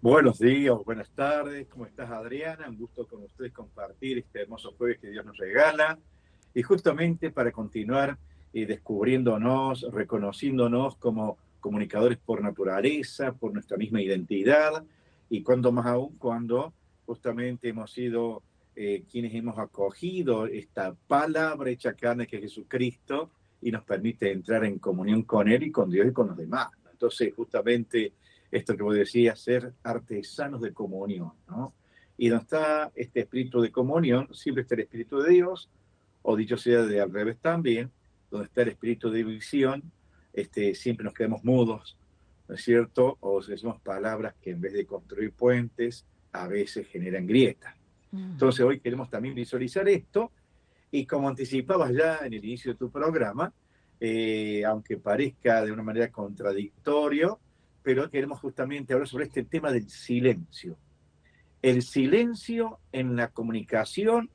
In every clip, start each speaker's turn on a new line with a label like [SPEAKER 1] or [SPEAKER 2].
[SPEAKER 1] Buenos días, buenas tardes, ¿cómo estás, Adriana? Un gusto con ustedes compartir este hermoso jueves que Dios nos regala. Y justamente para continuar descubriéndonos, reconociéndonos como comunicadores por naturaleza, por nuestra misma identidad, y cuando más aún cuando justamente hemos sido quienes hemos acogido esta palabra hecha carne que es Jesucristo y nos permite entrar en comunión con Él y con Dios y con los demás. Entonces, justamente esto que vos decías, ser artesanos de comunión, ¿no? Y donde está este espíritu de comunión, siempre está el espíritu de Dios, o dicho sea de al revés también, donde está el espíritu de división, siempre nos quedamos mudos, ¿no es cierto? O decimos palabras que en vez de construir puentes, a veces generan grietas. Entonces hoy queremos también visualizar esto, y como anticipabas ya en el inicio de tu programa, aunque parezca de una manera contradictorio, pero queremos justamente hablar sobre este tema del silencio. El silencio en la comunicación,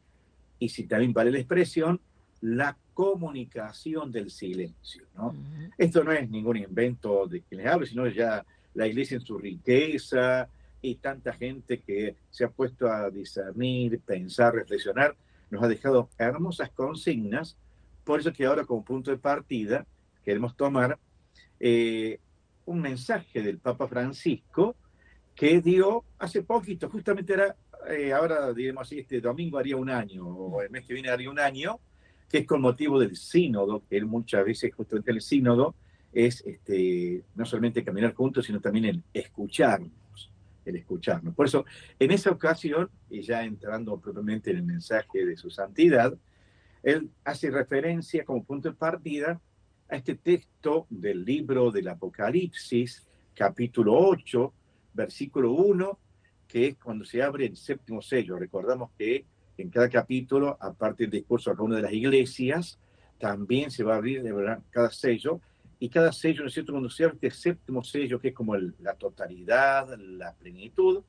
[SPEAKER 1] y si también vale la expresión, la comunicación del silencio, ¿no? Esto no es ningún invento de quien les hable, sino ya la iglesia en su riqueza y tanta gente que se ha puesto a discernir, pensar, reflexionar, nos ha dejado hermosas consignas. Por eso que ahora como punto de partida queremos tomar eh, un mensaje del Papa Francisco que dio hace poquito, justamente era, ahora diremos así, este domingo haría un año, o el mes que viene haría un año, que es con motivo del sínodo, que él muchas veces, justamente el sínodo, es no solamente caminar juntos, sino también el escucharnos. Por eso, en esa ocasión, y ya entrando propiamente en el mensaje de su santidad, él hace referencia como punto de partida a este texto del libro del Apocalipsis, capítulo 8, versículo 1, que es cuando se abre el séptimo sello. Recordamos que en cada capítulo, aparte del discurso a cada una de las iglesias, también se va a abrir cada sello, y cada sello, ¿no es cierto?, cuando se abre este séptimo sello, que es como la totalidad, la plenitud,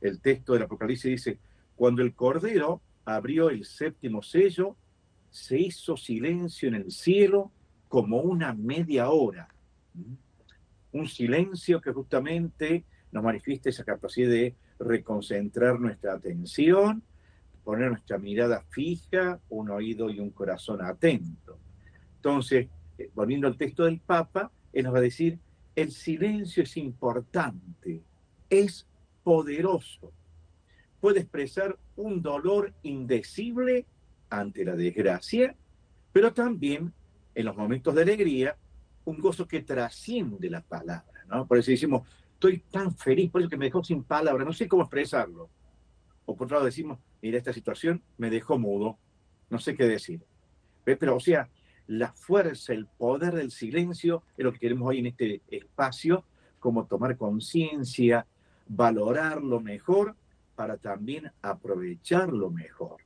[SPEAKER 1] el texto del Apocalipsis dice, cuando el Cordero abrió el séptimo sello, se hizo silencio en el cielo como una media hora. Un silencio que justamente nos manifiesta esa capacidad de reconcentrar nuestra atención, poner nuestra mirada fija, un oído y un corazón atento. Entonces, volviendo al texto del Papa, él nos va a decir, el silencio es importante, es poderoso, puede expresar un dolor indecible ante la desgracia, pero también en los momentos de alegría, un gozo que trasciende la palabra, ¿no? Por eso decimos, estoy tan feliz, por eso que me dejó sin palabras, no sé cómo expresarlo. O por otro lado decimos, mira, esta situación me dejó mudo, no sé qué decir. Pero, o sea, la fuerza, el poder del silencio es lo que queremos hoy en este espacio, como tomar conciencia, valorarlo mejor para también aprovecharlo mejor.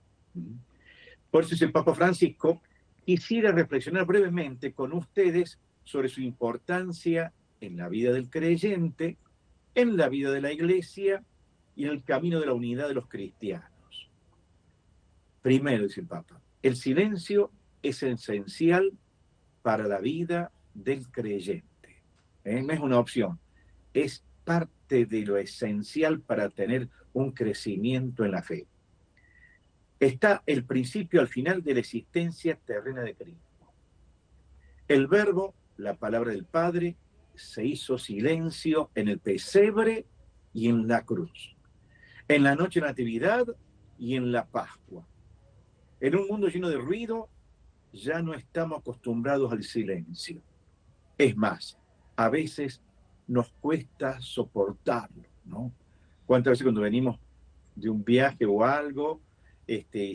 [SPEAKER 1] Por eso es el Papa Francisco. Quisiera reflexionar brevemente con ustedes sobre su importancia en la vida del creyente, en la vida de la iglesia y en el camino de la unidad de los cristianos. Primero, dice el Papa, el silencio es esencial para la vida del creyente. No es una opción, es parte de lo esencial para tener un crecimiento en la fe. Está el principio al final de la existencia terrena de Cristo. El verbo, la palabra del Padre, se hizo silencio en el pesebre y en la cruz, en la noche de Natividad y en la Pascua. En un mundo lleno de ruido, ya no estamos acostumbrados al silencio. Es más, a veces nos cuesta soportarlo, ¿no? ¿Cuántas veces cuando venimos de un viaje o algo,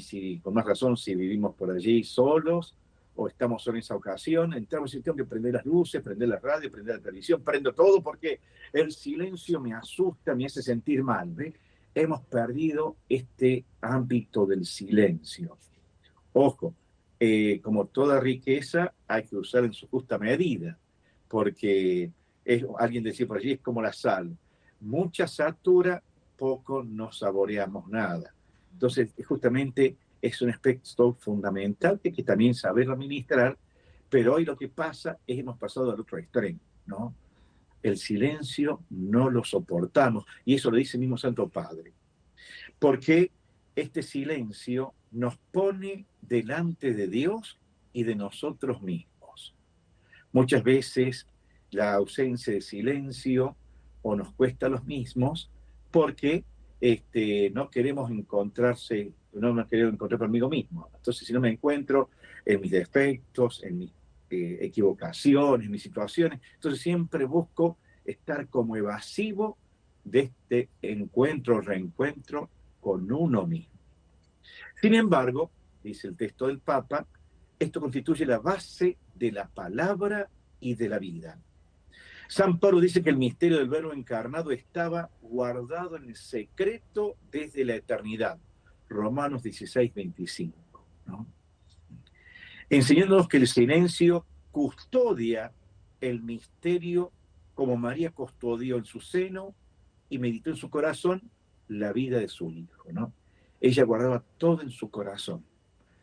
[SPEAKER 1] si, con más razón, si vivimos por allí solos o estamos solos en esa ocasión, entramos y tengo que prender las luces, prender la radio, prender la televisión, prendo todo porque el silencio me asusta, me hace sentir mal, ¿ve? Hemos perdido este ámbito del silencio. Ojo, como toda riqueza hay que usar en su justa medida, porque alguien decía por allí, es como la sal, mucha satura, poco no saboreamos nada. Entonces, justamente es un aspecto fundamental que hay que también saber administrar, pero hoy lo que pasa es que hemos pasado al otro extremo, ¿no? El silencio no lo soportamos. Y eso lo dice el mismo Santo Padre. Porque este silencio nos pone delante de Dios y de nosotros mismos. Muchas veces la ausencia de silencio o nos cuesta a los mismos porque no queremos no me queremos encontrar conmigo mismo. Entonces, si no me encuentro en mis defectos, en mis equivocaciones, en mis situaciones, entonces siempre busco estar como evasivo de este encuentro, reencuentro con uno mismo. Sin embargo, dice el texto del Papa, esto constituye la base de la palabra y de la vida. San Pablo dice que el misterio del Verbo encarnado estaba guardado en el secreto desde la eternidad. Romanos 16, 25. ¿No? Enseñándonos que el silencio custodia el misterio como María custodió en su seno y meditó en su corazón la vida de su hijo, ¿no? Ella guardaba todo en su corazón,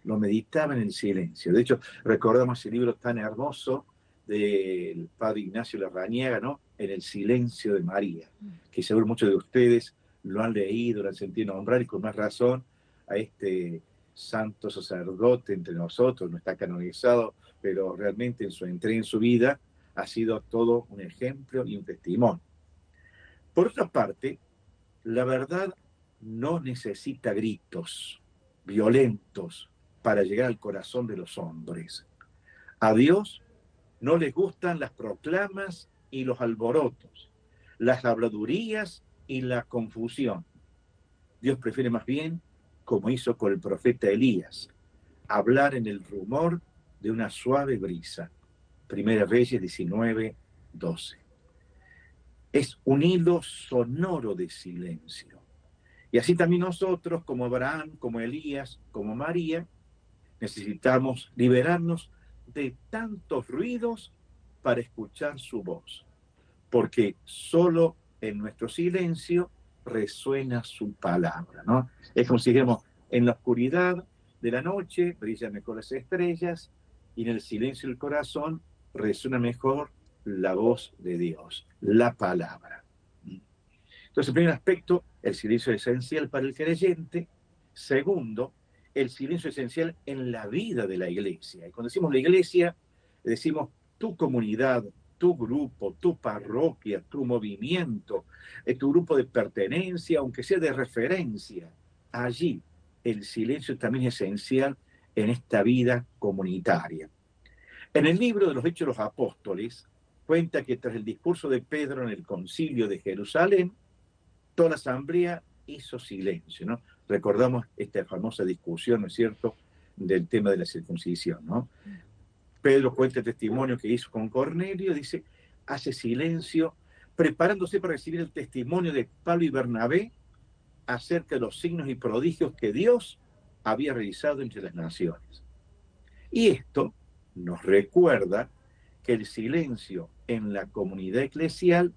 [SPEAKER 1] lo meditaba en el silencio. De hecho, recordamos ese libro tan hermoso del padre Ignacio Larrañaga, ¿no? En el silencio de María, que seguro muchos de ustedes lo han leído, lo han sentido nombrar, y con más razón a este santo sacerdote entre nosotros, no está canonizado, pero realmente en su entrega en su vida ha sido todo un ejemplo y un testimonio. Por otra parte, la verdad no necesita gritos violentos para llegar al corazón de los hombres. A Dios no les gustan las proclamas y los alborotos, las habladurías y la confusión. Dios prefiere más bien, como hizo con el profeta Elías, hablar en el rumor de una suave brisa. Primera Reyes 19, 12. Es un hilo sonoro de silencio. Y así también nosotros, como Abraham, como Elías, como María, necesitamos liberarnos de tantos ruidos para escuchar su voz, porque solo en nuestro silencio resuena su palabra, ¿no? Es como si dijéramos, en la oscuridad de la noche brillan mejor las estrellas y en el silencio del corazón resuena mejor la voz de Dios, la palabra. Entonces, el primer aspecto, el silencio es esencial para el creyente. Segundo, el silencio es esencial en la vida de la iglesia. Y cuando decimos la iglesia, decimos tu comunidad, tu grupo, tu parroquia, tu movimiento, tu grupo de pertenencia, aunque sea de referencia. Allí el silencio también es esencial en esta vida comunitaria. En el libro de los Hechos de los Apóstoles, cuenta que tras el discurso de Pedro en el concilio de Jerusalén, toda la asamblea hizo silencio, ¿no? Recordamos esta famosa discusión, ¿no es cierto?, del tema de la circuncisión, ¿no? Pedro cuenta el testimonio que hizo con Cornelio, dice, hace silencio, preparándose para recibir el testimonio de Pablo y Bernabé acerca de los signos y prodigios que Dios había realizado entre las naciones. Y esto nos recuerda que el silencio en la comunidad eclesial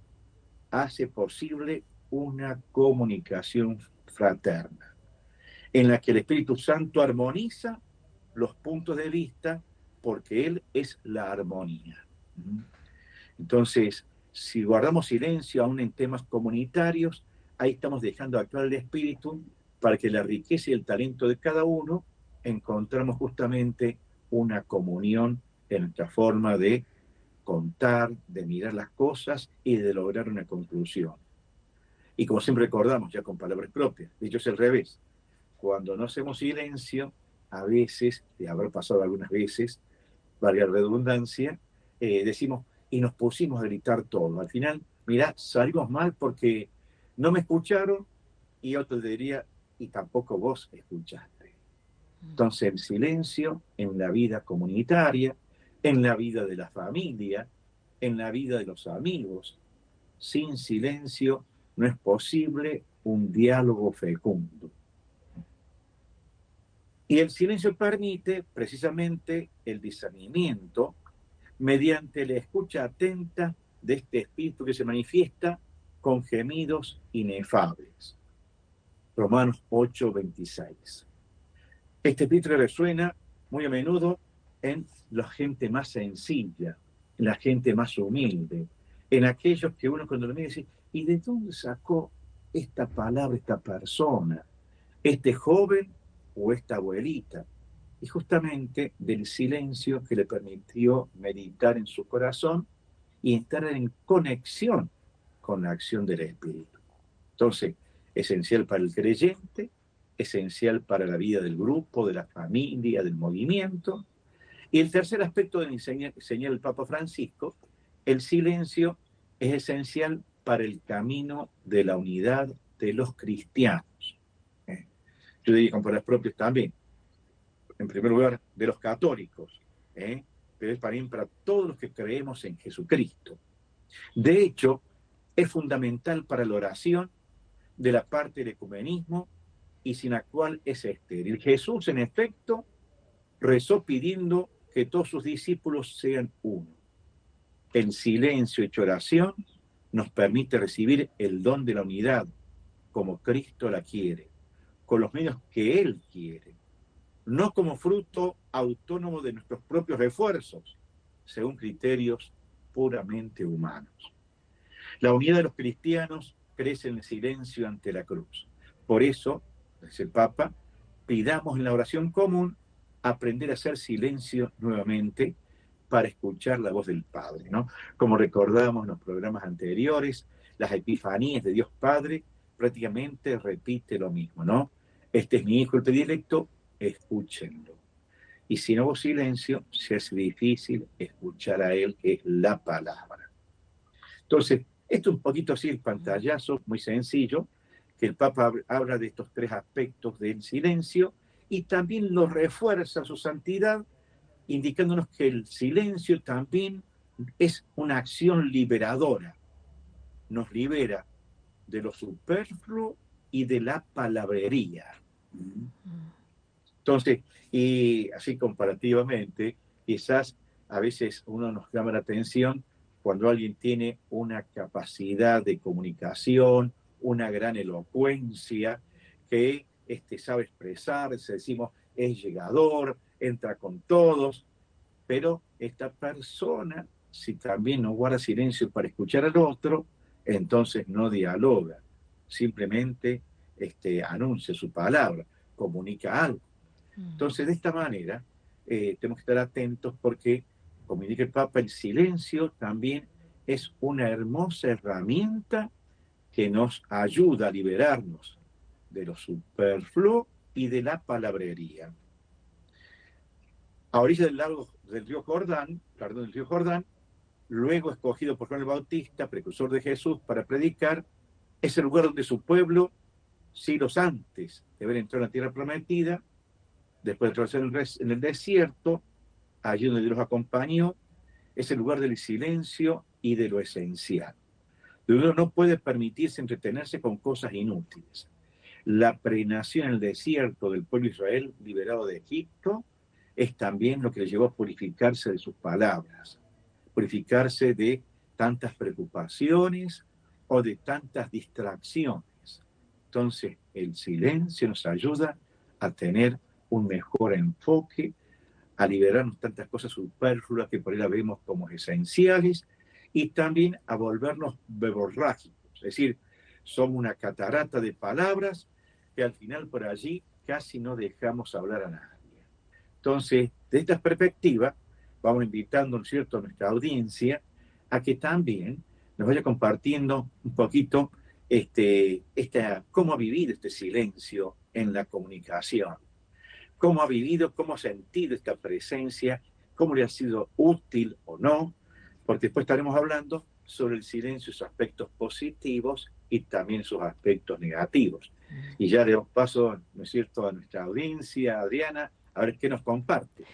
[SPEAKER 1] hace posible una comunicación fraterna, en la que el Espíritu Santo armoniza los puntos de vista porque Él es la armonía. Entonces, si guardamos silencio aún en temas comunitarios, ahí estamos dejando actuar el Espíritu para que la riqueza y el talento de cada uno encontramos justamente una comunión en nuestra forma de contar, de mirar las cosas y de lograr una conclusión. Y como siempre recordamos, ya con palabras propias, dicho es al revés, cuando no hacemos silencio, a veces, de haber pasado algunas veces, valga la redundancia, decimos, y nos pusimos a gritar todo. Al final, mirá, salimos mal porque no me escucharon, y otro diría, y tampoco vos escuchaste. Entonces, el silencio en la vida comunitaria, en la vida de la familia, en la vida de los amigos, sin silencio no es posible un diálogo fecundo. Y el silencio permite precisamente el discernimiento mediante la escucha atenta de este espíritu que se manifiesta con gemidos inefables. Romanos 8:26. Este espíritu resuena muy a menudo en la gente más sencilla, en la gente más humilde, en aquellos que uno cuando lo mira dice, ¿y de dónde sacó esta palabra, esta persona, este joven o esta abuelita? Y justamente del silencio que le permitió meditar en su corazón y estar en conexión con la acción del Espíritu. Entonces, esencial para el creyente, esencial para la vida del grupo, de la familia, del movimiento. Y el tercer aspecto de señala el Papa Francisco, el silencio es esencial para el camino de la unidad de los cristianos. Yo diría con palabras propias también, en primer lugar, de los católicos, pero es también para todos los que creemos en Jesucristo. De hecho, es fundamental para la oración de la parte del ecumenismo y sin la cual es estéril. Jesús, en efecto, rezó pidiendo que todos sus discípulos sean uno. El silencio hecho oración nos permite recibir el don de la unidad como Cristo la quiere, con los medios que Él quiere, no como fruto autónomo de nuestros propios esfuerzos, según criterios puramente humanos. La unidad de los cristianos crece en el silencio ante la cruz. Por eso, dice el Papa, pidamos en la oración común aprender a hacer silencio nuevamente para escuchar la voz del Padre, ¿no? Como recordamos en los programas anteriores, las epifanías de Dios Padre prácticamente repite lo mismo, ¿no? Este es mi hijo el predilecto, escúchenlo. Y si no hubo silencio, se hace difícil escuchar a Él, que es la palabra. Entonces, esto es un poquito así el pantallazo, muy sencillo, que el Papa habla de estos tres aspectos del silencio y también lo refuerza su santidad, indicándonos que el silencio también es una acción liberadora. Nos libera de lo superfluo y de la palabrería. Entonces, y así comparativamente, quizás a veces uno nos llama la atención cuando alguien tiene una capacidad de comunicación, una gran elocuencia, que sabe expresarse, decimos, es llegador, entra con todos, pero esta persona, si también no guarda silencio para escuchar al otro, entonces no dialoga, simplemente anuncia su palabra, comunica algo. Entonces, de esta manera, tenemos que estar atentos porque, como indica el Papa, el silencio también es una hermosa herramienta que nos ayuda a liberarnos de lo superfluo y de la palabrería. A orillas del río Jordán, luego escogido por Juan el Bautista, precursor de Jesús, para predicar, es el lugar donde su pueblo, siglos antes de haber entrado en la tierra prometida, después de atravesar en el desierto, allí donde Dios los acompañó, es el lugar del silencio y de lo esencial. Uno no puede permitirse entretenerse con cosas inútiles. La prenación en el desierto del pueblo de Israel liberado de Egipto es también lo que le llevó a purificarse de sus palabras, purificarse de tantas preocupaciones o de tantas distracciones. Entonces, el silencio nos ayuda a tener un mejor enfoque, a liberarnos tantas cosas superfluas que por ahí las vemos como esenciales, y también a volvernos verborrágicos, es decir, somos una catarata de palabras que al final por allí casi no dejamos hablar a nadie. Entonces, de esta perspectiva, vamos invitando, ¿no es cierto?, a nuestra audiencia a que también nos vaya compartiendo un poquito cómo ha vivido este silencio en la comunicación, cómo ha vivido, cómo ha sentido esta presencia, cómo le ha sido útil o no, porque después estaremos hablando sobre el silencio, sus aspectos positivos y también sus aspectos negativos. Y ya le damos paso, ¿no es cierto?, a nuestra audiencia, Adriana, a ver qué nos comparte.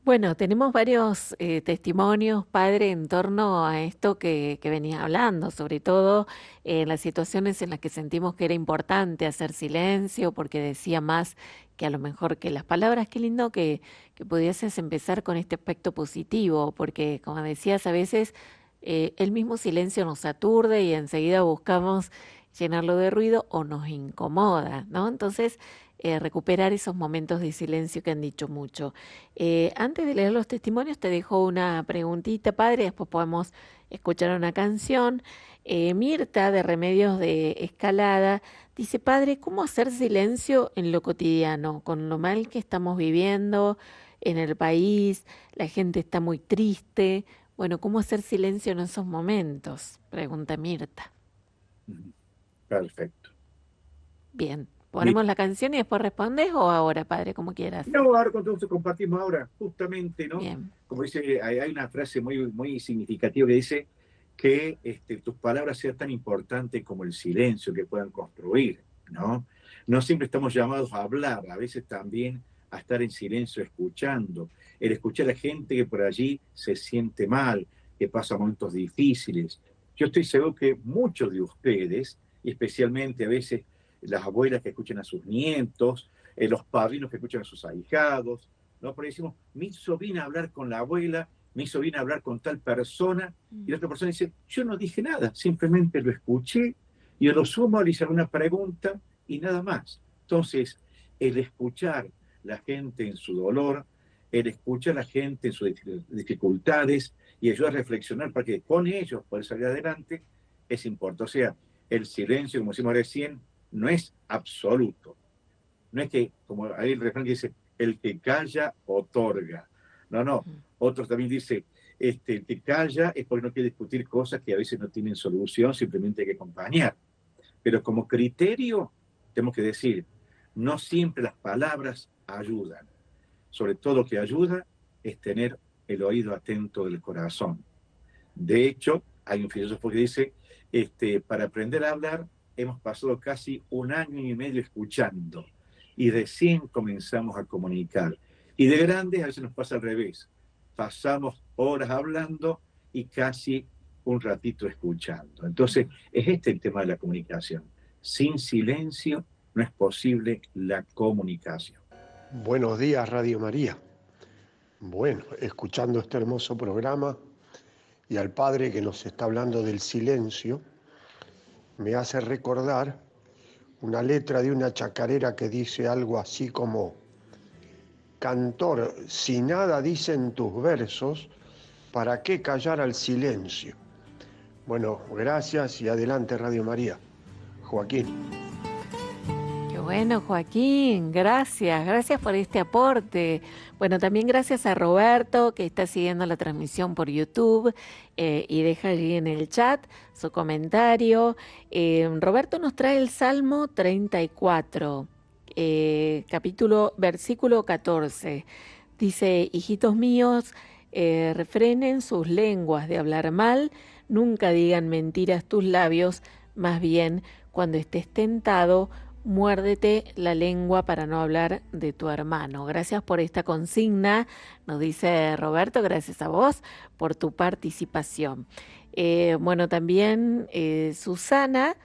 [SPEAKER 2] Bueno, tenemos varios testimonios, padre, en torno a esto que venía hablando, sobre todo en las situaciones en las que sentimos que era importante hacer silencio, porque decía más que a lo mejor que las palabras. Qué lindo que pudieses empezar con este aspecto positivo, porque como decías, a veces el mismo silencio nos aturde y enseguida buscamos llenarlo de ruido o nos incomoda, ¿no? Entonces, recuperar esos momentos de silencio que han dicho mucho. Antes de leer los testimonios, te dejo una preguntita, padre, después podemos escuchar una canción. Mirta, de Remedios de Escalada, dice, padre, ¿cómo hacer silencio en lo cotidiano, con lo mal que estamos viviendo en el país? La gente está muy triste. Bueno, ¿cómo hacer silencio en esos momentos? Pregunta Mirta.
[SPEAKER 1] Perfecto.
[SPEAKER 2] Bien,
[SPEAKER 1] Mira,
[SPEAKER 2] ¿ponemos la canción y después respondes o ahora, padre, como quieras?
[SPEAKER 1] no, ahora entonces compartimos ahora, justamente, ¿no?
[SPEAKER 2] Bien.
[SPEAKER 1] Como dice, hay una frase muy significativa que dice que tus palabras sean tan importantes como el silencio que puedan construir, ¿no? No siempre estamos llamados a hablar, a veces también a estar en silencio escuchando, el escuchar a gente que por allí se siente mal, que pasa momentos difíciles. Yo estoy seguro que muchos de ustedes, y especialmente a veces las abuelas que escuchan a sus nietos, los padrinos que escuchan a sus ahijados, ¿no? Por ahí decimos, me hizo bien hablar con la abuela, me hizo bien hablar con tal persona, y la otra persona dice, yo no dije nada, simplemente lo escuché, y a lo sumo le hice alguna pregunta y nada más. Entonces, el escuchar la gente en su dolor, el escuchar a la gente en sus dificultades y ayudar a reflexionar para que con ellos poder salir adelante, es importante. O sea, el silencio, como decimos recién, no es absoluto. No es que, como hay el refrán que dice, el que calla otorga. No, no. Otros también dicen, el que calla es porque no quiere discutir cosas que a veces no tienen solución, simplemente hay que acompañar. Pero como criterio, tenemos que decir, no siempre las palabras ayudan. Sobre todo lo que ayuda es tener el oído atento del corazón. De hecho, hay un filósofo que dice, para aprender a hablar hemos pasado casi 1 año y medio escuchando y recién comenzamos a comunicar. Y de grandes a veces nos pasa al revés. Pasamos horas hablando y casi un ratito escuchando. Entonces, es este el tema de la comunicación. Sin silencio no es posible la comunicación.
[SPEAKER 3] Buenos días, Radio María. Bueno, escuchando este hermoso programa y al padre que nos está hablando del silencio, me hace recordar una letra de una chacarera que dice algo así como: cantor, si nada dicen tus versos, ¿para qué callar al silencio? Bueno, gracias y adelante Radio María. Joaquín.
[SPEAKER 2] Qué bueno, Joaquín, gracias por este aporte. Bueno, también gracias a Roberto, que está siguiendo la transmisión por YouTube y deja allí en el chat su comentario. Roberto nos trae el Salmo 34, versículo 14. Dice, hijitos míos, refrenen sus lenguas de hablar mal, nunca digan mentiras tus labios, más bien, cuando estés tentado, muérdete la lengua para no hablar de tu hermano. Gracias por esta consigna, nos dice Roberto, gracias a vos por tu participación. Bueno, también Susana,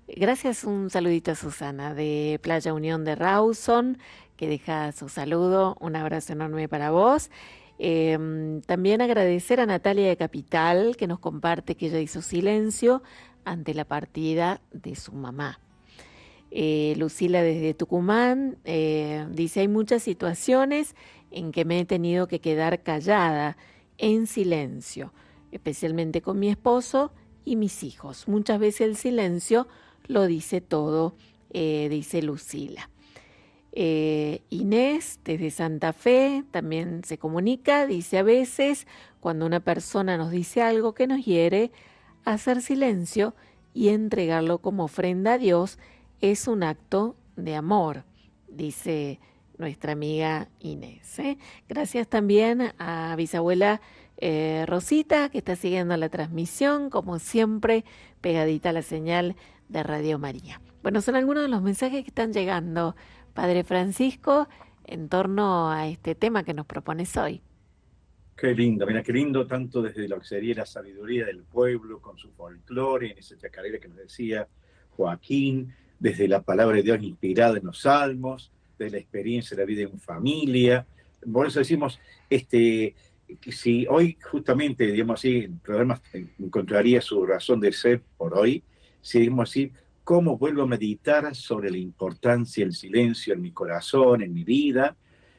[SPEAKER 2] gracias, un saludito a Susana de Playa Unión de Rawson, que deja su saludo, un abrazo enorme para vos. También agradecer a Natalia de Capital, que nos comparte que ella hizo silencio ante la partida de su mamá. Lucila desde Tucumán dice, hay muchas situaciones en que me he tenido que quedar callada, en silencio, especialmente con mi esposo y mis hijos. Muchas veces el silencio lo dice todo, dice Lucila. Inés desde Santa Fe también se comunica, dice, a veces cuando una persona nos dice algo que nos hiere, hacer silencio y entregarlo como ofrenda a Dios es un acto de amor, dice nuestra amiga Inés. Gracias también a bisabuela Rosita, que está siguiendo la transmisión, como siempre, pegadita a la señal de Radio María. Bueno, son algunos de los mensajes que están llegando, Padre Francisco, en torno a este tema que nos propones hoy.
[SPEAKER 1] Qué lindo, mira, qué lindo, tanto desde lo que sería la sabiduría del pueblo, con su folclore, en esa chacarera que nos decía Joaquín, desde la palabra de Dios inspirada en los salmos, de la experiencia de la vida en familia. Por eso decimos, que si hoy justamente, digamos así, el programa encontraría su razón de ser por hoy, si digamos así, cómo vuelvo a meditar sobre la importancia del silencio en mi corazón, en mi vida,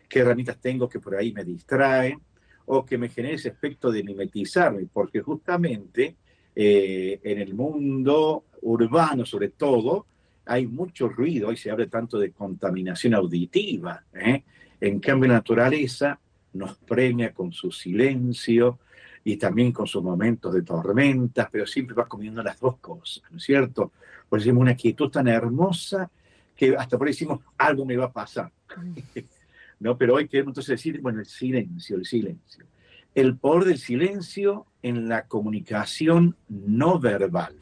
[SPEAKER 1] qué herramientas tengo que por ahí me distraen, o que me genere ese aspecto de mimetizarme, porque justamente en el mundo urbano, sobre todo, hay mucho ruido, hoy se habla tanto de contaminación auditiva, ¿eh? En cambio, la naturaleza nos premia con su silencio y también con sus momentos de tormentas, pero siempre va comiendo las dos cosas, ¿no es cierto? Pues decimos una quietud tan hermosa que hasta por ahí decimos, algo me va a pasar. ¿No? Pero hoy queremos entonces decir, bueno, el silencio, el silencio. El poder del silencio en la comunicación no verbal.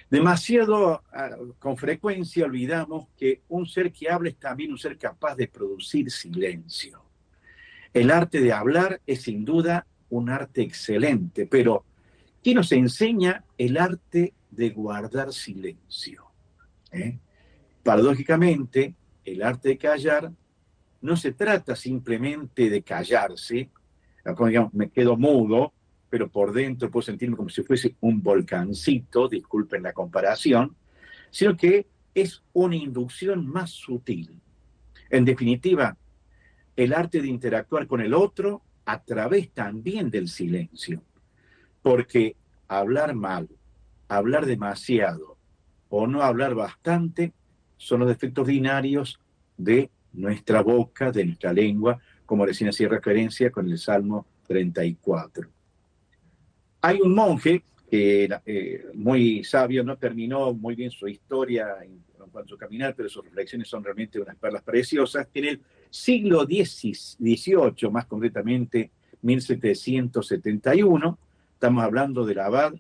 [SPEAKER 1] Demasiado con frecuencia olvidamos que un ser que habla es también un ser capaz de producir silencio. El arte de hablar es sin duda un arte excelente, pero ¿quién nos enseña el arte de guardar silencio? Paradójicamente, el arte de callar no se trata simplemente de callarse, como digamos, me quedo mudo, pero por dentro puedo sentirme como si fuese un volcancito, disculpen la comparación, sino que es una inducción más sutil. En definitiva, el arte de interactuar con el otro a través también del silencio, porque hablar mal, hablar demasiado o no hablar bastante son los defectos binarios de nuestra boca, de nuestra lengua, como recién hacía referencia con el Salmo 34. Hay un monje que muy sabio, no terminó muy bien su historia en cuanto a su caminar, pero sus reflexiones son realmente unas perlas preciosas, que en el siglo XVIII, más concretamente 1771, estamos hablando del abad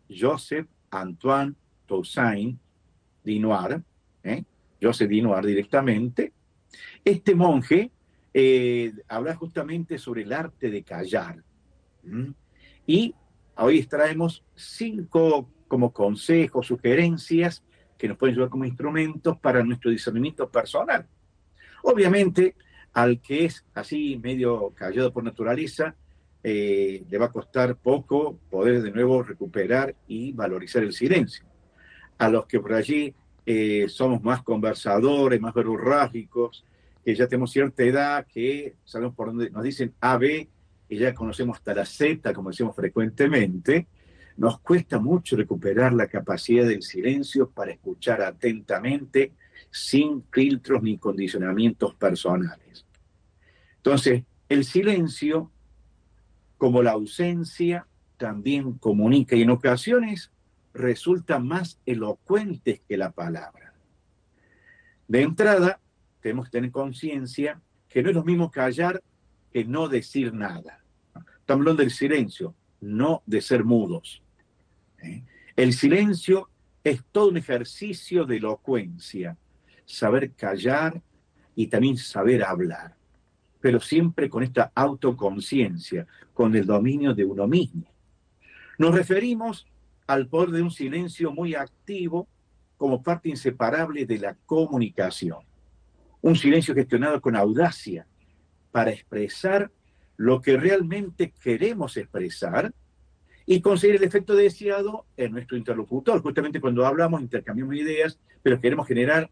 [SPEAKER 1] Joseph Antoine Toussaint Dinoir, Joseph Dinoir directamente. Este monje habla justamente sobre el arte de callar. Y hoy extraemos 5 como consejos, sugerencias que nos pueden ayudar como instrumentos para nuestro discernimiento personal. Obviamente, al que es así medio callado por naturaleza, le va a costar poco poder de nuevo recuperar y valorizar el silencio. A los que por allí somos más conversadores, más verborrágicos, que ya tenemos cierta edad, que sabemos por dónde nos dicen A, B, y ya conocemos hasta la Z, como decimos frecuentemente, nos cuesta mucho recuperar la capacidad del silencio para escuchar atentamente, sin filtros ni condicionamientos personales. Entonces, el silencio, como la ausencia, también comunica y en ocasiones resulta más elocuentes que la palabra. De entrada, tenemos que tener conciencia que no es lo mismo callar que no decir nada. Estamos hablando del silencio, no de ser mudos. El silencio es todo un ejercicio de elocuencia, saber callar y también saber hablar, pero siempre con esta autoconciencia, con el dominio de uno mismo. Nos referimos al poder de un silencio muy activo como parte inseparable de la comunicación. Un silencio gestionado con audacia para expresar lo que realmente queremos expresar y conseguir el efecto deseado en nuestro interlocutor. Justamente cuando hablamos, intercambiamos ideas, pero queremos generar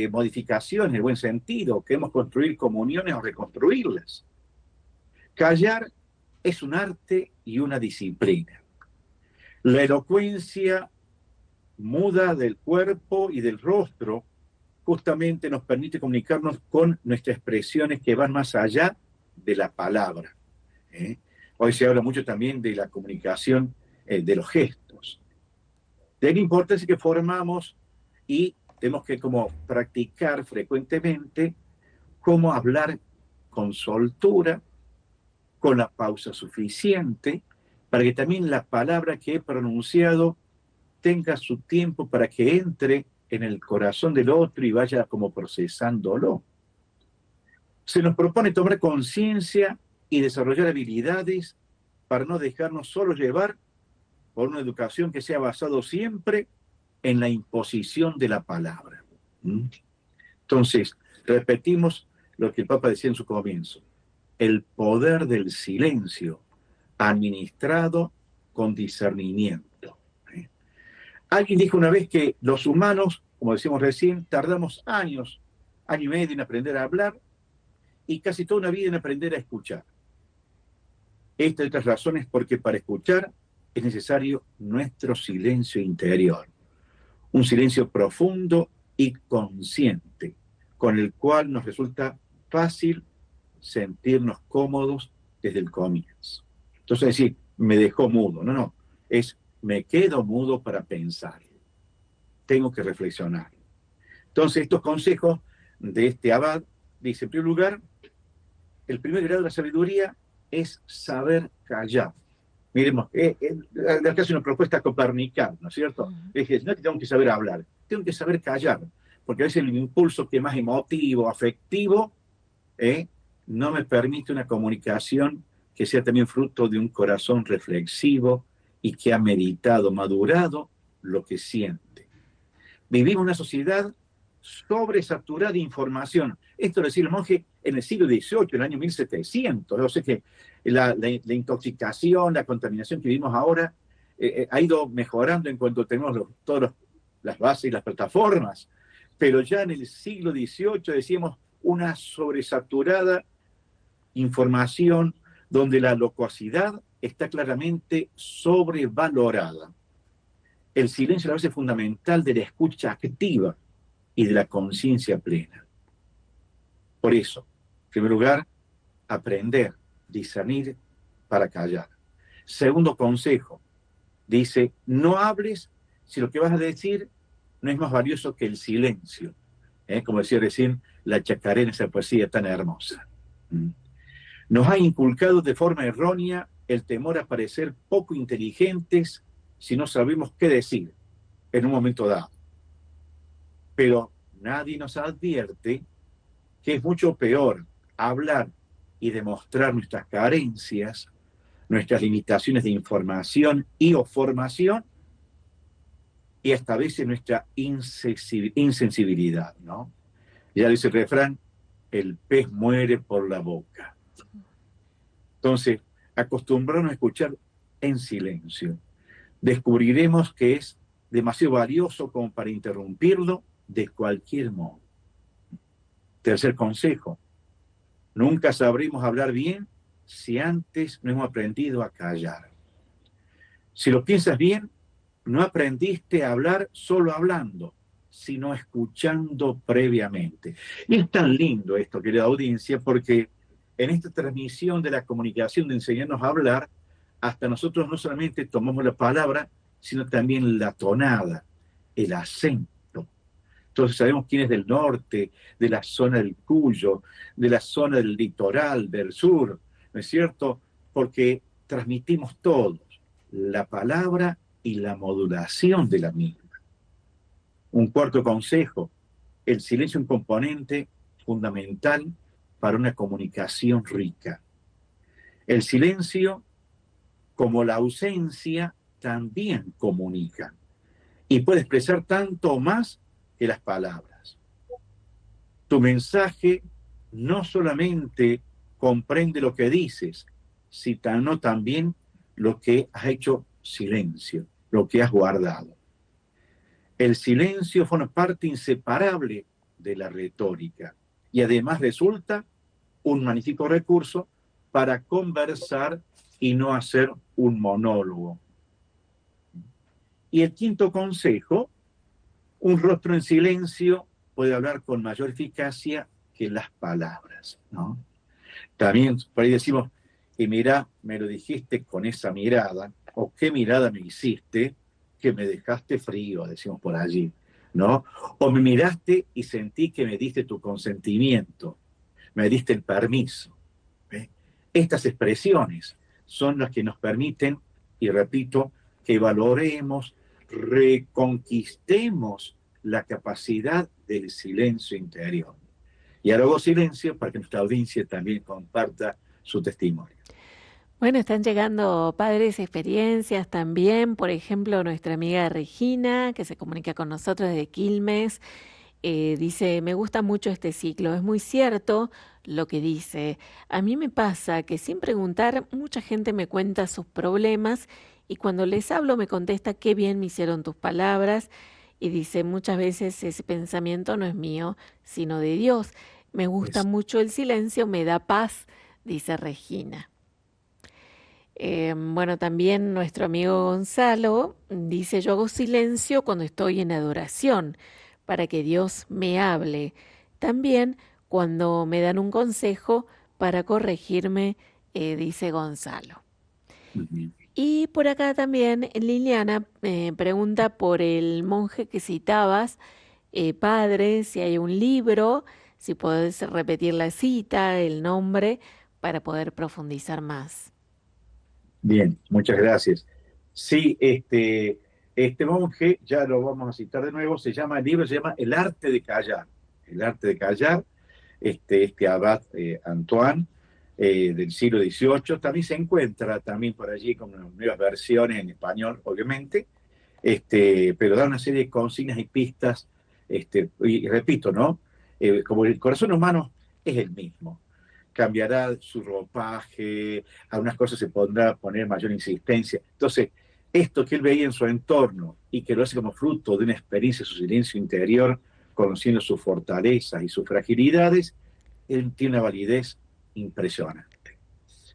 [SPEAKER 1] modificaciones en el buen sentido, queremos construir comuniones o reconstruirlas. Callar es un arte y una disciplina. La elocuencia muda del cuerpo y del rostro justamente nos permite comunicarnos con nuestras expresiones que van más allá de la palabra. Hoy se habla mucho también de la comunicación de los gestos. De la importancia que formamos y tenemos que como practicar frecuentemente cómo hablar con soltura, con la pausa suficiente, para que también la palabra que he pronunciado tenga su tiempo para que entre en el corazón del otro y vaya como procesándolo. Se nos propone tomar conciencia y desarrollar habilidades para no dejarnos solo llevar por una educación que sea basado siempre en la imposición de la palabra. Entonces, repetimos lo que el Papa decía en su comienzo: el poder del silencio administrado con discernimiento. Alguien dijo una vez que los humanos, como decimos recién, tardamos años, año y medio en aprender a hablar y casi toda una vida en aprender a escuchar. Esta y otras razones porque para escuchar es necesario nuestro silencio interior, un silencio profundo y consciente, con el cual nos resulta fácil sentirnos cómodos desde el comienzo. Entonces decir, me dejó mudo, no, es me quedo mudo para pensar, tengo que reflexionar. Entonces estos consejos de este abad, dice, en primer lugar, el primer grado de la sabiduría es saber callar. Miremos, acá es una propuesta copernicana, ¿no es cierto? Es que no es que tengo que saber hablar, tengo que saber callar, porque a veces el impulso que es más emotivo, afectivo, no me permite una comunicación que sea también fruto de un corazón reflexivo y que ha meditado, madurado lo que siente. Vivimos en una sociedad sobresaturada de información. Esto lo decía el monje en el siglo XVIII, en el año 1700. O sea que la intoxicación, la contaminación que vivimos ahora ha ido mejorando en cuanto tenemos todas las bases y las plataformas. Pero ya en el siglo XVIII decíamos una sobresaturada información donde la locuacidad está claramente sobrevalorada. El silencio es la base fundamental de la escucha activa y de la conciencia plena. Por eso, en primer lugar, aprender, discernir para callar. Segundo consejo, dice, no hables si lo que vas a decir no es más valioso que el silencio. Como decía recién la Chacarena, esa poesía tan hermosa. Nos ha inculcado de forma errónea el temor a parecer poco inteligentes si no sabemos qué decir en un momento dado. Pero nadie nos advierte que es mucho peor hablar y demostrar nuestras carencias, nuestras limitaciones de información y o formación, y hasta a veces nuestra insensibilidad, ¿no? Ya dice el refrán, el pez muere por la boca. Entonces, acostumbrarnos a escuchar en silencio. Descubriremos que es demasiado valioso como para interrumpirlo de cualquier modo. Tercer consejo, nunca sabremos hablar bien si antes no hemos aprendido a callar. Si lo piensas bien, no aprendiste a hablar solo hablando, sino escuchando previamente. Y es tan lindo esto, querida audiencia, porque en esta transmisión de la comunicación de enseñarnos a hablar, hasta nosotros no solamente tomamos la palabra, sino también la tonada, el acento. Entonces sabemos quién es del norte, de la zona del Cuyo, de la zona del litoral, del sur, ¿no es cierto? Porque transmitimos todos la palabra y la modulación de la misma. Un cuarto consejo, el silencio es un componente fundamental para una comunicación rica. El silencio, como la ausencia, también comunica y puede expresar tanto o más que las palabras. Tu mensaje no solamente comprende lo que dices, sino también lo que has hecho silencio, lo que has guardado. El silencio forma parte inseparable de la retórica y además resulta un magnífico recurso para conversar y no hacer un monólogo. Y el quinto consejo, un rostro en silencio puede hablar con mayor eficacia que las palabras, ¿no? También por ahí decimos, y mira, me lo dijiste con esa mirada, o qué mirada me hiciste, que me dejaste frío, decimos por allí, ¿no? O me miraste y sentí que me diste tu consentimiento, me diste el permiso. Estas expresiones son las que nos permiten, y repito, que valoremos, reconquistemos la capacidad del silencio interior. Y ahora hago silencio para que nuestra audiencia también comparta su testimonio.
[SPEAKER 2] Bueno, están llegando padres experiencias también, por ejemplo, nuestra amiga Regina, que se comunica con nosotros desde Quilmes, dice, me gusta mucho este ciclo, es muy cierto lo que dice. A mí me pasa que sin preguntar, mucha gente me cuenta sus problemas y cuando les hablo me contesta qué bien me hicieron tus palabras y dice muchas veces ese pensamiento no es mío, sino de Dios. Me gusta
[SPEAKER 1] Es,
[SPEAKER 2] mucho el silencio, me da paz, dice Regina. Bueno, también nuestro amigo Gonzalo dice, yo hago silencio cuando estoy en adoración, para que Dios me hable. También cuando me dan un consejo para corregirme, dice Gonzalo.
[SPEAKER 1] ujú.
[SPEAKER 2] Y por acá también Liliana pregunta por el monje que citabas, padre, si hay un libro, si podés repetir la cita, el nombre, para poder profundizar más.
[SPEAKER 1] Bien, muchas gracias. Sí, este monje, ya lo vamos a citar de nuevo, el libro se llama El arte de callar. El arte de callar, este abad Antoine, del siglo XVIII, también se encuentra también por allí con unas nuevas versiones en español, obviamente, pero da una serie de consignas y pistas, y repito, ¿no? Como el corazón humano es el mismo, cambiará su ropaje, algunas cosas se pondrá a poner mayor insistencia. Entonces, esto que él veía en su entorno y que lo hace como fruto de una experiencia, su silencio interior, conociendo sus fortalezas y sus fragilidades, él tiene una validez impresionante.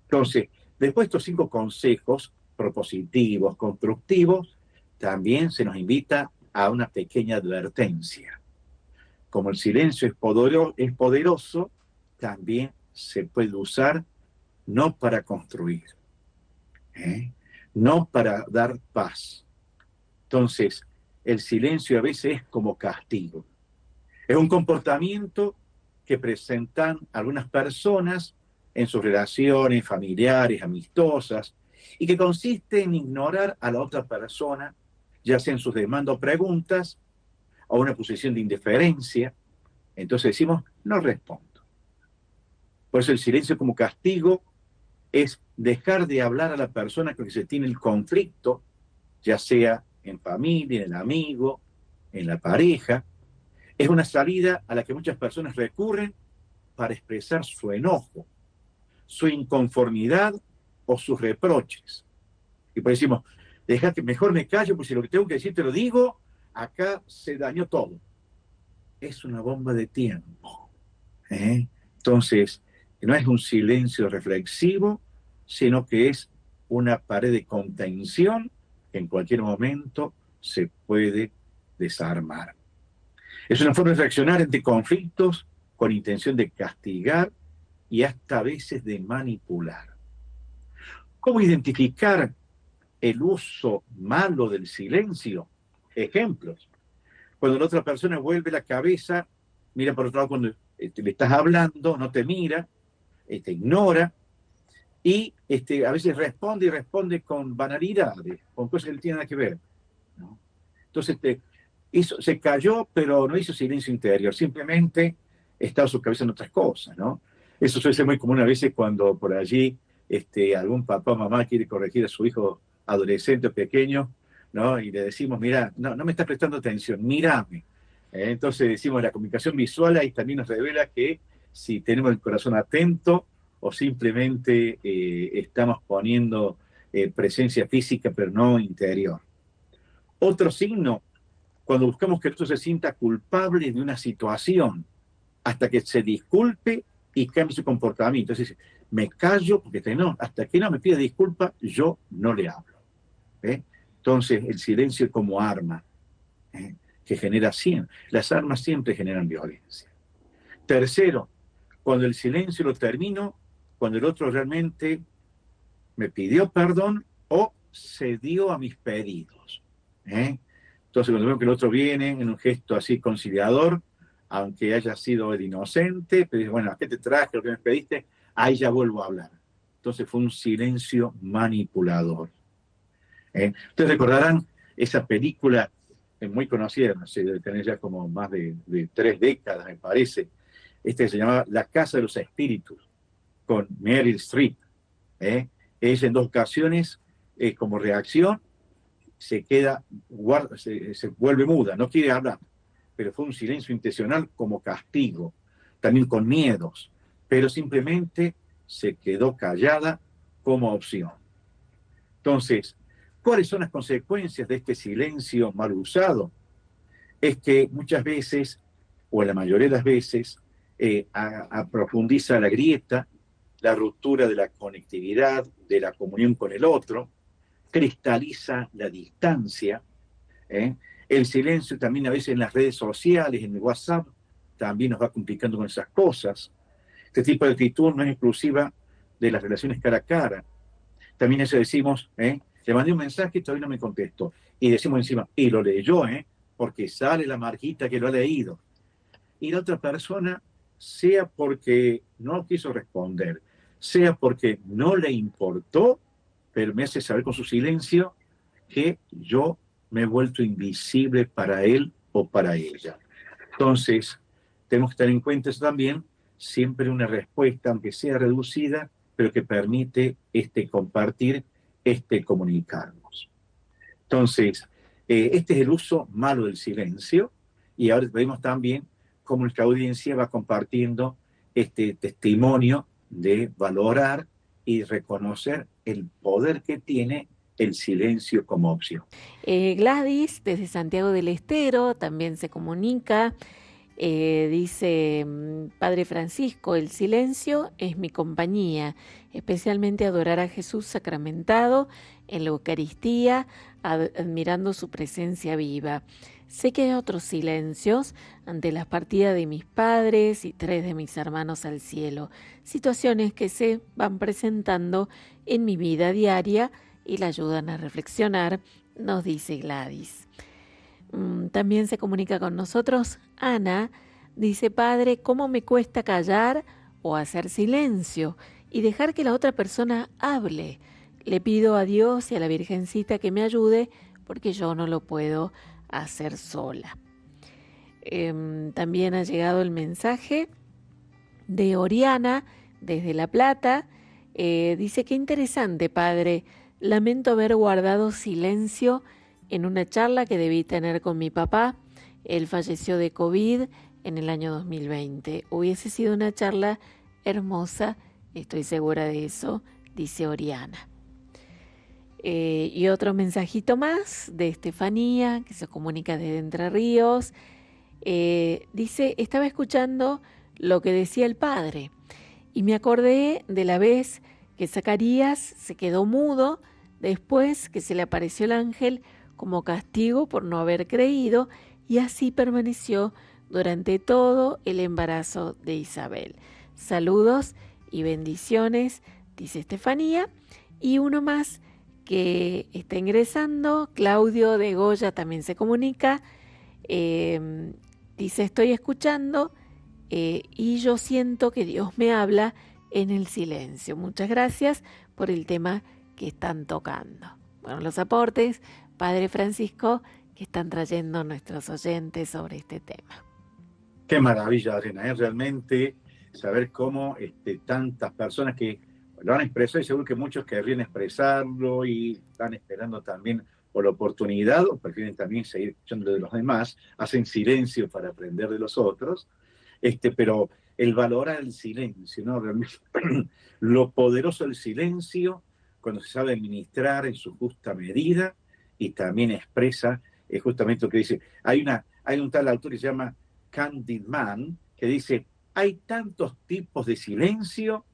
[SPEAKER 1] Entonces, después de estos 5 consejos propositivos, constructivos, también se nos invita a una pequeña advertencia. Como el silencio es poderoso, también se puede usar no para construir, ¿eh? No para dar paz. Entonces, el silencio a veces es como castigo. Es un comportamiento que presentan algunas personas en sus relaciones familiares, amistosas, y que consiste en ignorar a la otra persona, ya sea en sus demandas o preguntas, o una posición de indiferencia. Entonces decimos, no respondo. Por eso el silencio como castigo es dejar de hablar a la persona con que se tiene el conflicto, ya sea en familia, en el amigo, en la pareja. Es una salida a la que muchas personas recurren para expresar su enojo, su inconformidad o sus reproches. Y pues decimos, deja que mejor me callo, porque si lo que tengo que decir te lo digo, acá se dañó todo. Es una bomba de tiempo, ¿eh? Entonces, no es un silencio reflexivo, sino que es una pared de contención que en cualquier momento se puede desarmar. Es una forma de reaccionar ante conflictos con intención de castigar y hasta a veces de manipular. ¿Cómo identificar el uso malo del silencio? Ejemplos. Cuando la otra persona vuelve la cabeza, mira por otro lado cuando le estás hablando, no te mira, te ignora, y a veces responde y responde con banalidades, con cosas que no tienen nada que ver, ¿no? Entonces, se cayó, pero no hizo silencio interior, simplemente estaba su cabeza en otras cosas, ¿no? Eso suele ser muy común a veces cuando por allí algún papá o mamá quiere corregir a su hijo adolescente o pequeño, ¿no? Y le decimos, mira, no me estás prestando atención, mírame. Entonces decimos, la comunicación visual ahí también nos revela que si tenemos el corazón atento o simplemente estamos poniendo presencia física pero no interior. Otro signo, cuando buscamos que el otro se sienta culpable de una situación hasta que se disculpe y cambie su comportamiento. Es decir, me callo porque no, hasta que no me pida disculpa, yo no le hablo. ¿Eh? Entonces, el silencio como arma, ¿eh? Que genera siempre. Las armas siempre generan violencia. Tercero, cuando el silencio lo termino, cuando el otro realmente me pidió perdón o cedió a mis pedidos. ¿Eh? Entonces, cuando veo que el otro viene en un gesto así conciliador, aunque haya sido el inocente, pero dice, bueno, ¿a qué te traje? Lo que me pediste, ahí ya vuelvo a hablar. Entonces fue un silencio manipulador. Ustedes recordarán esa película muy conocida, no sé, debe tener ya como más de 3 décadas, me parece, que se llamaba La Casa de los Espíritus, con Meryl Streep. Ella en 2 ocasiones, como reacción, se vuelve muda, no quiere hablar, pero fue un silencio intencional como castigo, también con miedos, pero simplemente se quedó callada como opción. Entonces, ¿Cuáles son las consecuencias de este silencio mal usado? Es que muchas veces, o en la mayoría de las veces, profundiza la grieta, la ruptura de la conectividad, de la comunión con el otro, cristaliza la distancia. El silencio también a veces en las redes sociales, en el WhatsApp, también nos va complicando con esas cosas. Este tipo de actitud no es exclusiva de las relaciones cara a cara. También eso decimos, le mandé un mensaje y todavía no me contestó. Y decimos encima, y lo leyó, porque sale la marquita que lo ha leído. Y la otra persona, sea porque no quiso responder, sea porque no le importó, pero me hace saber con su silencio que yo me he vuelto invisible para él o para ella. Entonces, tenemos que tener en cuenta eso también, siempre una respuesta, aunque sea reducida, pero que permite compartir, comunicarnos. Entonces, este es el uso malo del silencio, y ahora vemos también cómo nuestra audiencia va compartiendo este testimonio de valorar y reconocer el poder que tiene el silencio como opción.
[SPEAKER 2] Gladys, desde Santiago del Estero, también se comunica. Dice, Padre Francisco, el silencio es mi compañía, especialmente adorar a Jesús sacramentado en la Eucaristía, admirando su presencia viva. Sé que hay otros silencios ante la partida de mis padres y 3 de mis hermanos al cielo, situaciones que se van presentando en mi vida diaria y la ayudan a reflexionar, nos dice Gladys. También se comunica con nosotros Ana, dice, Padre, ¿cómo me cuesta callar o hacer silencio y dejar que la otra persona hable? Le pido a Dios y a la Virgencita que me ayude porque yo no lo puedo hacer sola. También ha llegado el mensaje de Oriana desde La Plata. Dice, qué interesante, Padre, lamento haber guardado silencio en una charla que debí tener con mi papá. Él falleció de COVID en el año 2020. Hubiese sido una charla hermosa, estoy segura de eso, dice Oriana. Y otro mensajito más de Estefanía, que se comunica desde Entre Ríos. Dice, estaba escuchando lo que decía el padre y me acordé de la vez que Zacarías se quedó mudo después que se le apareció el ángel como castigo por no haber creído, y así permaneció durante todo el embarazo de Isabel. Saludos y bendiciones, dice Estefanía. Y uno más que está ingresando, Claudio de Goya, también se comunica, dice, estoy escuchando y yo siento que Dios me habla en el silencio. Muchas gracias por el tema que están tocando. Bueno, los aportes, Padre Francisco, que están trayendo nuestros oyentes sobre este tema.
[SPEAKER 1] Qué maravilla, Adriana, realmente saber cómo tantas personas que lo han expresado, y seguro que muchos querrían expresarlo y están esperando también por la oportunidad, o prefieren también seguir escuchando de los demás, hacen silencio para aprender de los otros, pero el valorar el silencio, ¿no? Realmente, lo poderoso del silencio, cuando se sabe administrar en su justa medida, y también expresa justamente lo que dice. Hay un tal autor que se llama Candid Mann, que dice, hay tantos tipos de silencio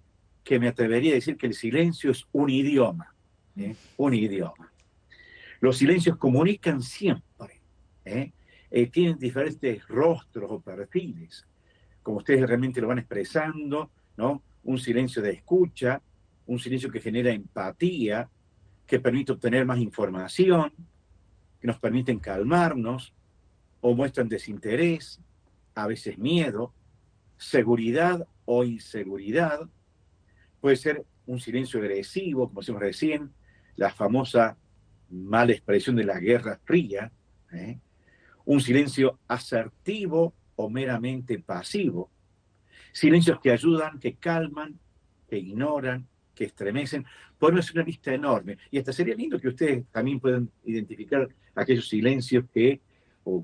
[SPEAKER 1] que me atrevería a decir que el silencio es un idioma. Un idioma. Los silencios comunican siempre. Tienen diferentes rostros o perfiles, como ustedes realmente lo van expresando, ¿no? Un silencio de escucha, un silencio que genera empatía, que permite obtener más información, que nos permiten calmarnos, o muestran desinterés, a veces miedo, seguridad o inseguridad. Puede ser un silencio agresivo, como decimos recién, la famosa mala expresión de la Guerra Fría, un silencio asertivo o meramente pasivo, silencios que ayudan, que calman, que ignoran, que estremecen. Podemos hacer una lista enorme, y hasta sería lindo que ustedes también puedan identificar aquellos silencios que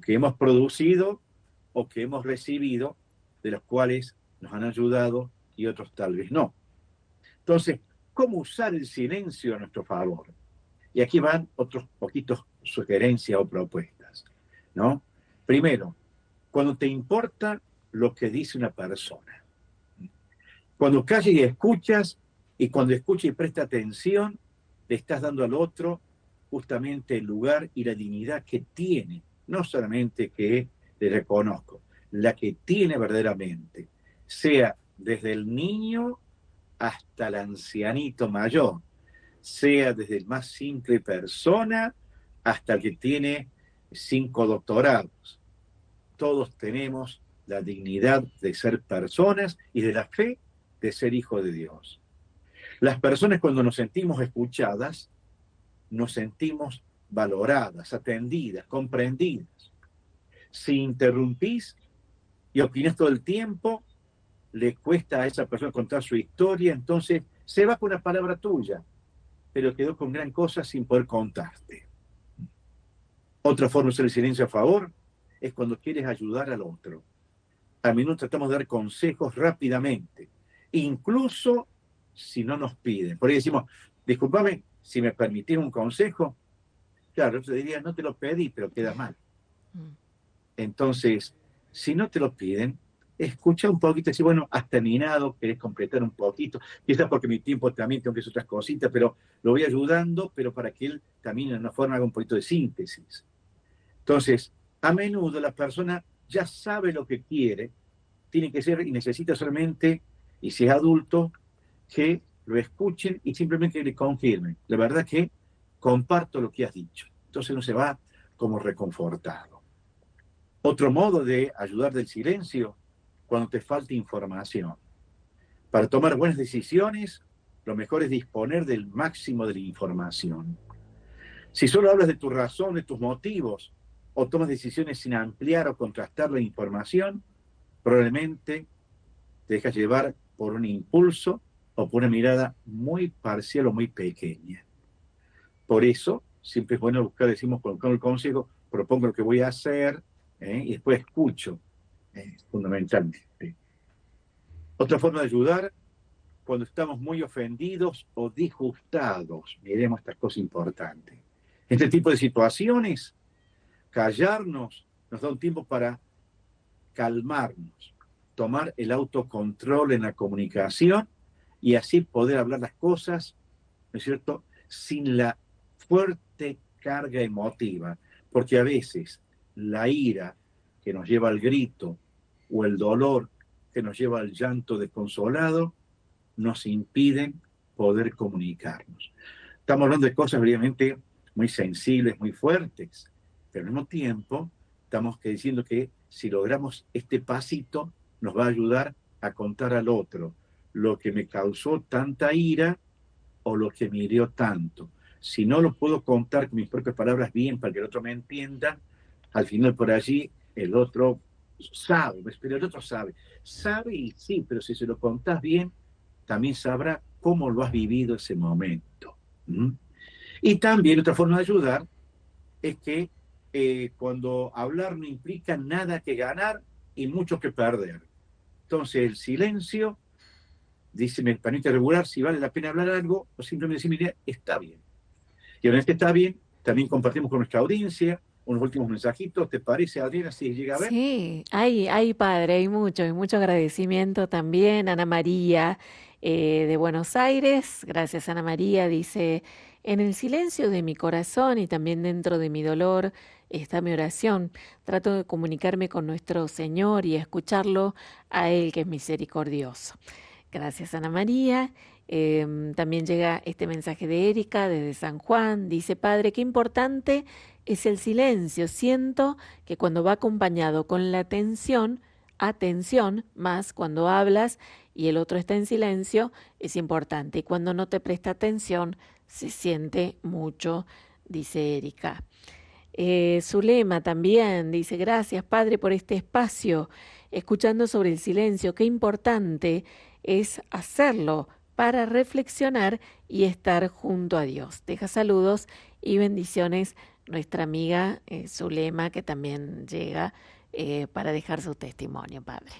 [SPEAKER 1] hemos producido o que hemos recibido, de los cuales nos han ayudado y otros tal vez no. Entonces, ¿cómo usar el silencio a nuestro favor? Y aquí van otros poquitos sugerencias o propuestas, ¿no? Primero, cuando te importa lo que dice una persona. Cuando callas y escuchas, y cuando escuchas y presta atención, le estás dando al otro justamente el lugar y la dignidad que tiene, no solamente que le reconozco, la que tiene verdaderamente, sea desde el niño hasta el ancianito mayor, sea desde el más simple persona hasta el que tiene 5 doctorados. Todos tenemos la dignidad de ser personas y de la fe de ser hijo de Dios. Las personas, cuando nos sentimos escuchadas, nos sentimos valoradas, atendidas, comprendidas. Si interrumpís y opinás todo el tiempo, le cuesta a esa persona contar su historia, entonces se va con una palabra tuya, pero quedó con gran cosa sin poder contarte. Otra forma de hacer el silencio a favor es cuando quieres ayudar al otro. A menudo tratamos de dar consejos rápidamente, incluso si no nos piden. Por ahí decimos, discúlpame, si me permitís un consejo, claro, yo te diría, no te lo pedí, pero queda mal. Entonces, si no te lo piden, escucha un poquito, decir, bueno, has terminado, querés completar un poquito, quizás porque mi tiempo también tengo que hacer otras cositas, pero lo voy ayudando, pero para que él también de una forma haga un poquito de síntesis. Entonces, a menudo la persona ya sabe lo que quiere, tiene que ser y necesita solamente, y si es adulto, que lo escuchen y simplemente le confirmen. La verdad que comparto lo que has dicho. Entonces uno se va como reconfortado. Otro modo de ayudar del silencio, cuando te falta información. Para tomar buenas decisiones, lo mejor es disponer del máximo de la información. Si solo hablas de tu razón, de tus motivos, o tomas decisiones sin ampliar o contrastar la información, probablemente te dejas llevar por un impulso o por una mirada muy parcial o muy pequeña. Por eso, siempre es bueno buscar, decimos con el consejo, propongo lo que voy a hacer, y después escucho, fundamentalmente. Otra forma de ayudar, cuando estamos muy ofendidos o disgustados, miremos estas cosas importantes. Este tipo de situaciones, callarnos nos da un tiempo para calmarnos, tomar el autocontrol en la comunicación y así poder hablar las cosas, ¿no es cierto?, sin la fuerte carga emotiva, porque a veces la ira que nos lleva al grito o el dolor que nos lleva al llanto desconsolado nos impiden poder comunicarnos. Estamos hablando de cosas obviamente muy sensibles, muy fuertes, pero al mismo tiempo estamos diciendo que si logramos este pasito nos va a ayudar a contar al otro lo que me causó tanta ira o lo que me hirió tanto. Si no lo puedo contar con mis propias palabras bien para que el otro me entienda, al final por allí el otro sabe, pero el otro sabe y sí, pero si se lo contás bien, también sabrá cómo lo has vivido ese momento. Y también otra forma de ayudar es que cuando hablar no implica nada que ganar y mucho que perder. Entonces el silencio, dice, me permite regular si vale la pena hablar algo o simplemente decir, mira, está bien. Y una vez que está bien, también compartimos con nuestra audiencia unos últimos mensajitos. ¿Te parece, Adriana, si llega a ver?
[SPEAKER 2] Sí, hay padre, hay mucho agradecimiento también. Ana María de Buenos Aires, gracias Ana María, dice, en el silencio de mi corazón y también dentro de mi dolor está mi oración. Trato de comunicarme con nuestro Señor y escucharlo a Él que es misericordioso. Gracias Ana María. También llega este mensaje de Erika desde San Juan. Dice, Padre, qué importante es el silencio. Siento que cuando va acompañado con la atención más cuando hablas y el otro está en silencio, es importante. Y cuando no te presta atención, se siente mucho, dice Erika. Zulema también dice, gracias Padre por este espacio, escuchando sobre el silencio, qué importante es hacerlo para reflexionar y estar junto a Dios. Deja saludos y bendiciones nuestra amiga Zulema, que también llega para dejar su testimonio, Padre.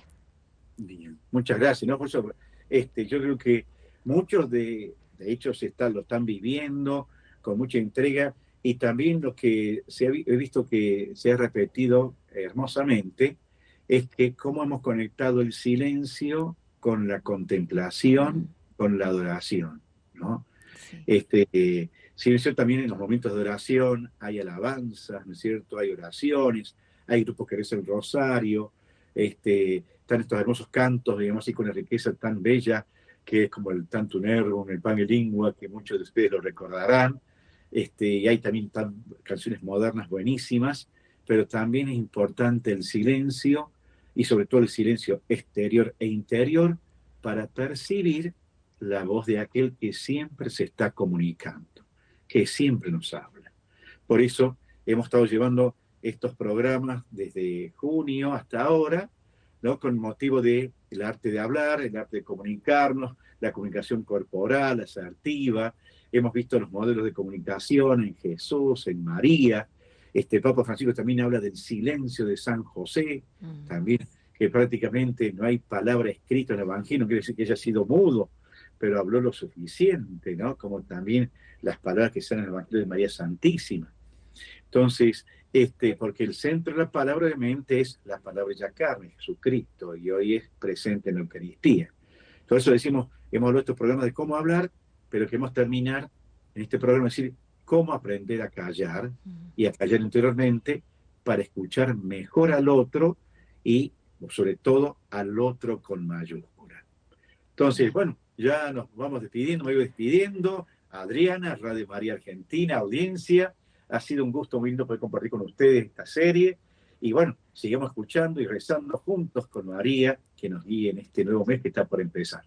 [SPEAKER 1] Bien, muchas gracias. ¿No? Por eso, yo creo que muchos de hecho lo están viviendo con mucha entrega, y también lo que he visto que se ha repetido hermosamente es que cómo hemos conectado el silencio con la contemplación, con la adoración, ¿no?
[SPEAKER 2] Sí.
[SPEAKER 1] Silencio también en los momentos de oración, hay alabanzas, ¿no es cierto? Hay oraciones, hay grupos que rezan el rosario, están estos hermosos cantos, digamos así, con una riqueza tan bella, que es como el Tantum Errum, el Pange Lingua, que muchos de ustedes lo recordarán, y hay también canciones modernas buenísimas, pero también es importante el silencio, y sobre todo el silencio exterior e interior, para percibir la voz de aquel que siempre se está comunicando, que siempre nos habla. Por eso hemos estado llevando estos programas desde junio hasta ahora, ¿no? Con motivo del arte de hablar, el arte de comunicarnos, la comunicación corporal, asertiva. Hemos visto los modelos de comunicación en Jesús, en María. Papa Francisco también habla del silencio de San José, también, que prácticamente no hay palabra escrita en el Evangelio, no quiere decir que haya sido mudo, pero habló lo suficiente, ¿no? Como también las palabras que están en el Evangelio de María Santísima. Entonces, porque el centro de la palabra obviamente es la palabra ya carne, Jesucristo, y hoy es presente en la Eucaristía. Por eso decimos, hemos hablado de estos programas de cómo hablar, pero queremos terminar en este programa decir cómo aprender a callar y a callar interiormente para escuchar mejor al otro y sobre todo al otro con mayúscula. Entonces, bueno, ya nos vamos despidiendo, me voy despidiendo. Adriana, Radio María Argentina, audiencia, ha sido un gusto muy lindo poder compartir con ustedes esta serie. Y bueno, sigamos escuchando y rezando juntos con María, que nos guíe en este nuevo mes que está por empezar.